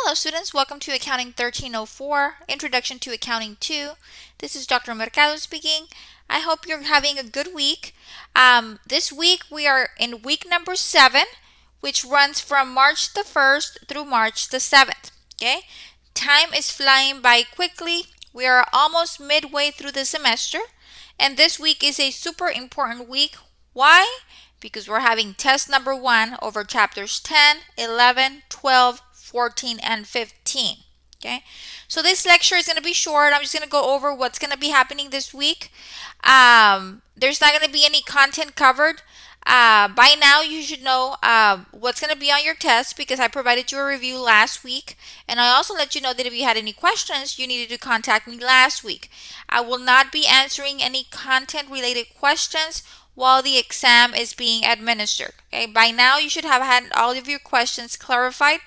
Hello students, welcome to Accounting 1304, Introduction to Accounting 2. This is Dr. Mercado speaking. I hope you're having a good week. This week we are in week number 7, which runs from March the 1st through March the 7th. Okay, time is flying by quickly. We are almost midway through the semester, and this week is a super important week. Why? Because we're having test number 1 over chapters 10, 11, 12, 14, and 15. Okay, so this lecture is going to be short. I'm just going to go over what's going to be happening this week. There's not going to be any content covered. By now, you should know what's going to be on your test because I provided you a review last week. And I also let you know that if you had any questions, you needed to contact me last week. I will not be answering any content-related questions while the exam is being administered. Okay, by now, you should have had all of your questions clarified.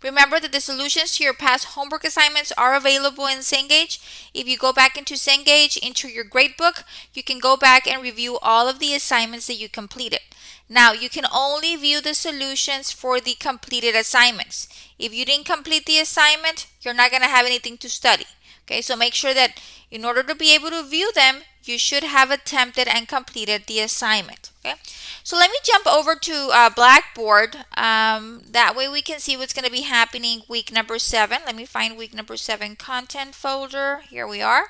Remember that the solutions to your past homework assignments are available in Cengage. If you go back into Cengage, into your gradebook, you can go back and review all of the assignments that you completed. Now, you can only view the solutions for the completed assignments. If you didn't complete the assignment, you're not going to have anything to study. Okay, so make sure that in order to be able to view them, you should have attempted and completed the assignment. Okay, so let me jump over to Blackboard. That way we can see what's going to be happening week number 7. Let me find week number 7 content folder. Here we are.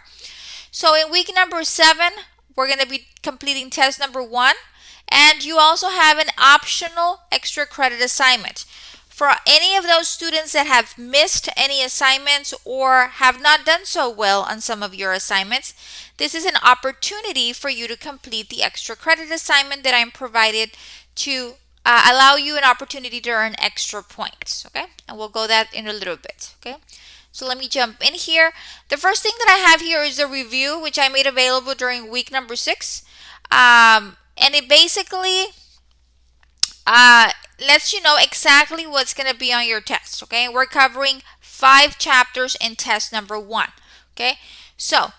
So in week number 7, we're going to be completing test number 1. And you also have an optional extra credit assignment. For any of those students that have missed any assignments or have not done so well on some of your assignments, this is an opportunity for you to complete the extra credit assignment that I'm provided to allow you an opportunity to earn extra points. Okay, and we'll go that in a little bit. Okay, so let me jump in here. The first thing that I have here is a review which I made available during week number 6, and it basically lets you know exactly what's going to be on your test. Okay, we're covering 5 chapters in test number 1. Okay, so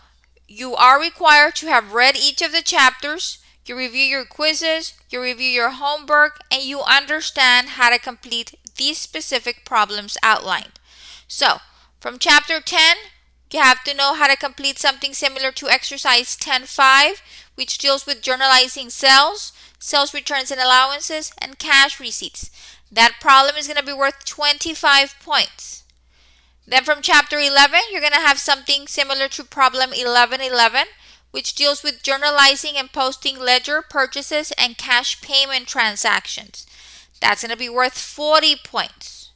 you are required to have read each of the chapters, you review your quizzes, you review your homework, and you understand how to complete these specific problems outlined. So from chapter 10, you have to know how to complete something similar to exercise 10.5, which deals with journalizing sales, sales returns and allowances, and cash receipts. That problem is going to be worth 25 points. Then from chapter 11, you're going to have something similar to problem 11.11, which deals with journalizing and posting ledger purchases and cash payment transactions. That's going to be worth 40 points.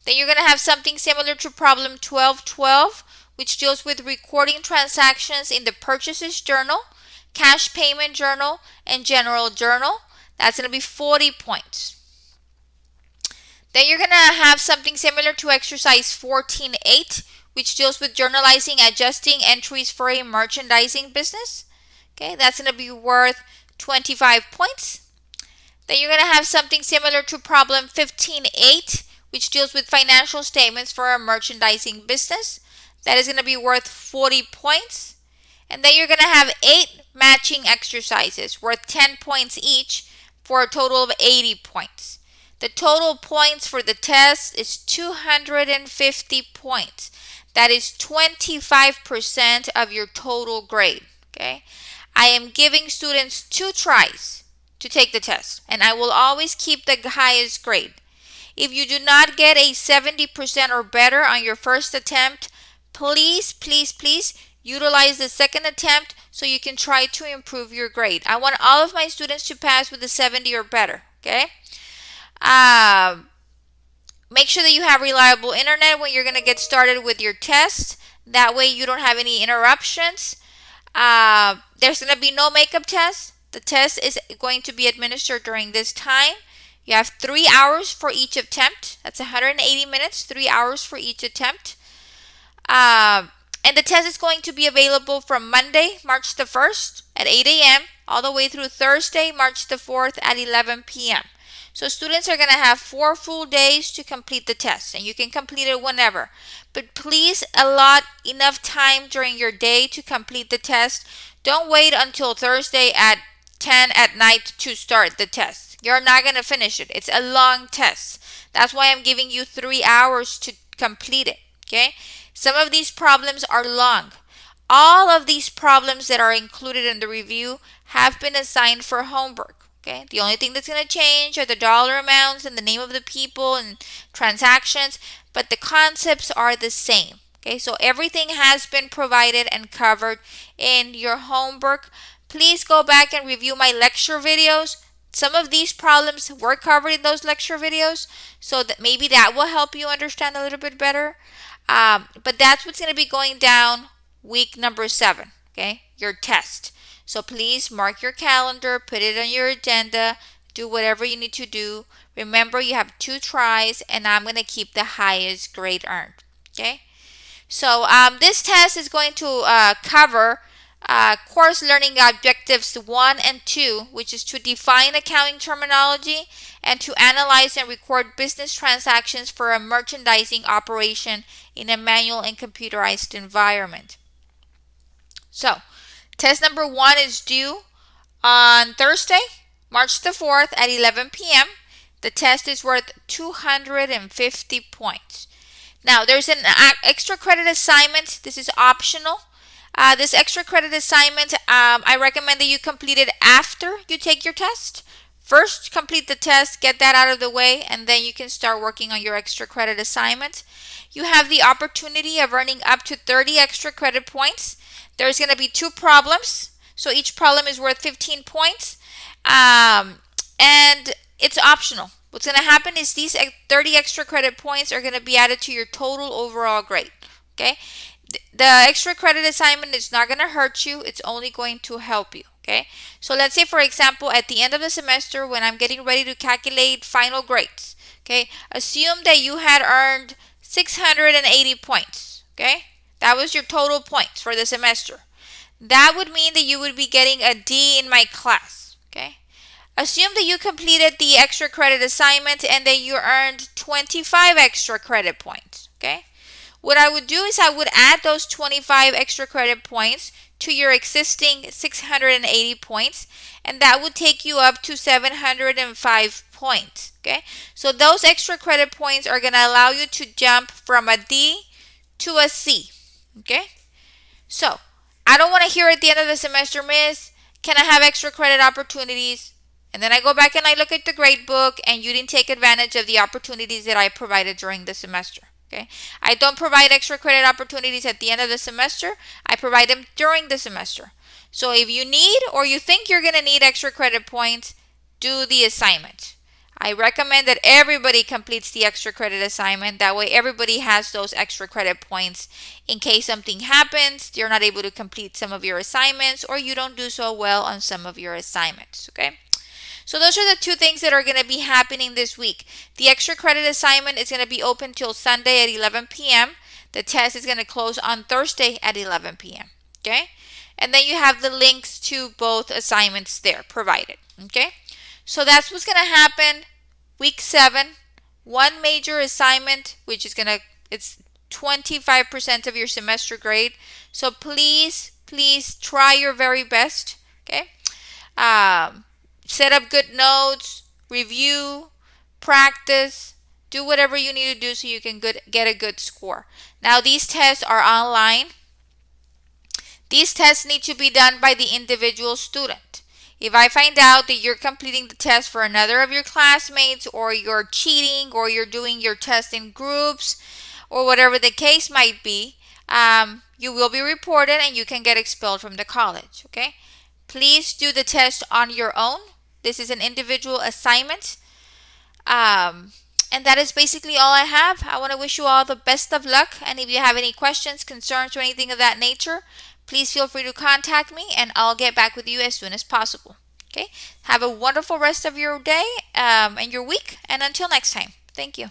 Then you're going to have something similar to problem 12.12, which deals with recording transactions in the purchases journal, cash payment journal, and general journal. That's going to be 40 points. Then you're going to have something similar to exercise 14.8, which deals with journalizing, adjusting entries for a merchandising business. Okay, that's going to be worth 25 points. Then you're going to have something similar to problem 15.8, which deals with financial statements for a merchandising business. That is going to be worth 40 points. And then you're going to have 8 matching exercises worth 10 points each for a total of 80 points. The total points for the test is 250 points. That is 25% of your total grade. Okay, I am giving students 2 tries to take the test, and I will always keep the highest grade. If you do not get a 70% or better on your first attempt, please utilize the second attempt so you can try to improve your grade. I want all of my students to pass with a 70 or better. Okay. Make sure that you have reliable internet when you're going to get started with your test. That way you don't have any interruptions. There's going to be no makeup test. The test is going to be administered during this time. You have 3 hours for each attempt. That's 180 minutes, 3 hours for each attempt. And the test is going to be available from Monday, March the 1st at 8 a.m. all the way through Thursday, March the 4th at 11 p.m. So students are going to have 4 full days to complete the test, and you can complete it whenever. But please allot enough time during your day to complete the test. Don't wait until Thursday at 10 at night to start the test. You're not going to finish it. It's a long test. That's why I'm giving you 3 hours to complete it. Okay? Some of these problems are long. All of these problems that are included in the review have been assigned for homework. Okay? The only thing that's going to change are the dollar amounts and the name of the people and transactions, but the concepts are the same. Okay? So everything has been provided and covered in your homework. Please go back and review my lecture videos. Some of these problems were covered in those lecture videos, so that maybe that will help you understand a little bit better. But that's what's going to be going down week number 7, okay? Your test. So please mark your calendar, put it on your agenda, do whatever you need to do. Remember, you have 2 tries, and I'm going to keep the highest grade earned, okay? So this test is going to cover course learning objectives 1 and 2, which is to define accounting terminology and to analyze and record business transactions for a merchandising operation in a manual and computerized environment. So, test number 1 is due on Thursday, March the 4th at 11 p.m. The test is worth 250 points. Now, there's an extra credit assignment. This is optional. This extra credit assignment, I recommend that you complete it after you take your test. First, complete the test, get that out of the way, and then you can start working on your extra credit assignment. You have the opportunity of earning up to 30 extra credit points. There's going to be 2 problems, so each problem is worth 15 points, and it's optional. What's going to happen is these 30 extra credit points are going to be added to your total overall grade, okay? The extra credit assignment is not going to hurt you. It's only going to help you, okay? So let's say, for example, at the end of the semester, when I'm getting ready to calculate final grades, okay, assume that you had earned 680 points, okay? That was your total points for the semester. That would mean that you would be getting a D in my class, okay? Assume that you completed the extra credit assignment and that you earned 25 extra credit points, okay? What I would do is I would add those 25 extra credit points to your existing 680 points, and that would take you up to 705 points, okay? So those extra credit points are going to allow you to jump from a D to a C, okay? So I don't want to hear at the end of the semester, Miss, can I have extra credit opportunities? And then I go back and I look at the grade book and you didn't take advantage of the opportunities that I provided during the semester. Okay, I don't provide extra credit opportunities at the end of the semester. I provide them during the semester. So if you need or you think you're going to need extra credit points, do the assignment. I recommend that everybody completes the extra credit assignment. That way everybody has those extra credit points in case something happens, you're not able to complete some of your assignments, or you don't do so well on some of your assignments, okay? So those are the 2 things that are going to be happening this week. The extra credit assignment is going to be open till Sunday at 11 p.m. The test is going to close on Thursday at 11 p.m. Okay? And then you have the links to both assignments there provided. Okay? So that's what's going to happen week 7. 1 major assignment, which is it's 25% of your semester grade. So please try your very best. Okay? Set up good notes, review, practice, do whatever you need to do so you can get a good score. Now, these tests are online. These tests need to be done by the individual student. If I find out that you're completing the test for another of your classmates, or you're cheating, or you're doing your test in groups, or whatever the case might be, you will be reported and you can get expelled from the college, okay? Please do the test on your own. This is an individual assignment. And that is basically all I have. I want to wish you all the best of luck. And if you have any questions, concerns, or anything of that nature, please feel free to contact me and I'll get back with you as soon as possible. Okay? Have a wonderful rest of your day and your week. And until next time, thank you.